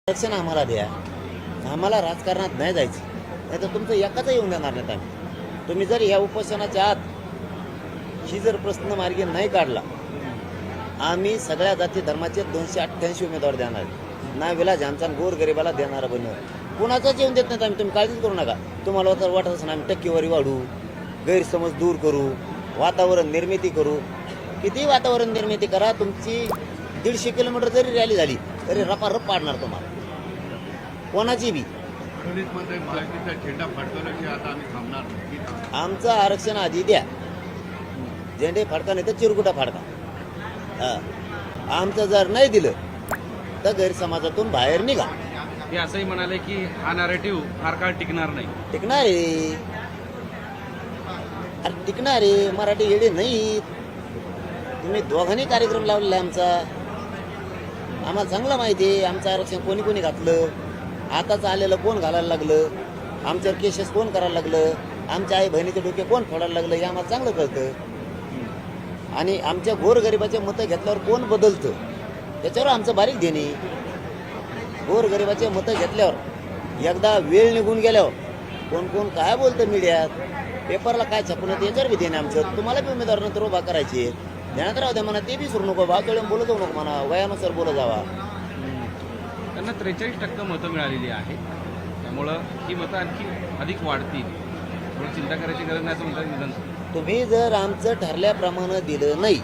आरक्षण आम्हाला द्या, आम्हाला राजकारणात नाही जायचं, नाही तर तुमचं एकाच येऊन देणार नाहीत आम्ही. तुम्ही जर या उपोषणाच्या आत ही जर प्रश्न मार्गी नाही काढला, आम्ही सगळ्या जाती धर्माचे 288 उमेदवार देणार, ना विलाज आमचा गोरगरिबाला देणारा बनणार, कुणाचाच येऊन देत नाहीत आम्ही. तुम्ही काळजीच करू नका. तुम्हाला तर वाटत असं आम्ही टक्केवारी वाढू, गैरसमज दूर करू, वातावरण निर्मिती करू. किती वातावरण निर्मिती करा, तुमची 150 किलोमीटर जरी रॅली झाली तरी रपारप पाडणार तुम्हाला, कोणाची बी. झेंडा फडकवल्याची आता आम्ही थांबणार. आमचं आरक्षण आधी द्या, झेंडे फडका नाही तर चिरकुटा फडका. आमचं जर नाही दिलं तर गैरसमाजातून बाहेर निघा. ते असंही म्हणाले की हा नॅरेटिव्ह फार काळ टिकणार नाही. टिकणार आहे, अरे टिकणार आहे. मराठी येडे नाहीत. तुम्ही दोघांनी कार्यक्रम लावलेला आमचा, आम्हाला चांगलं माहिती आहे. आमचं आरक्षण कोणी कोणी घातलं, आताच आलेलं कोण घालायला लागलं, आमच्यावर केसेस कोण करायला लागलं, आमच्या आई बहिणीचे डोके कोण फोडायला लागलं, हे आम्हाला चांगलं कळतं. आणि आमच्या गोरगरिबाचे मतं घेतल्यावर कोण बदलतं त्याच्यावर आमचं बारीक देणे. गोरगरिबाचे मतं घेतल्यावर एकदा वेळ निघून गेल्यावर कोण कोण काय बोलतं मीडियात, पेपरला काय छापून येतं याच्यावर बी देणे आमचं. तुम्हाला बी उमेदवार नंतर उभा करायचे, ध्यानात राहू द्या म्हणा. ते बी सुरू नको, भाव तळून बोलत जाऊ नको म्हणा, वयानुसार बोलत जावा. त्यांना 43% मतं मिळालेली आहे, त्यामुळं ही मतं आणखी अधिक वाढतील. थोडी चिंता करायची गरज नाही असं म्हणतात निधन. तुम्ही जर आमचं ठरल्याप्रमाणे दिलं नाही,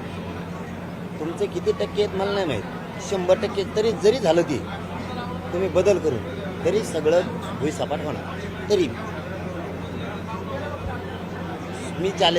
तुमचे किती टक्के आहेत मला नाही माहीत, 100% तरी जरी झालं ते तुम्ही बदल करून तरी सगळं भुईसपाट होणार. तरी मी चॅलेंज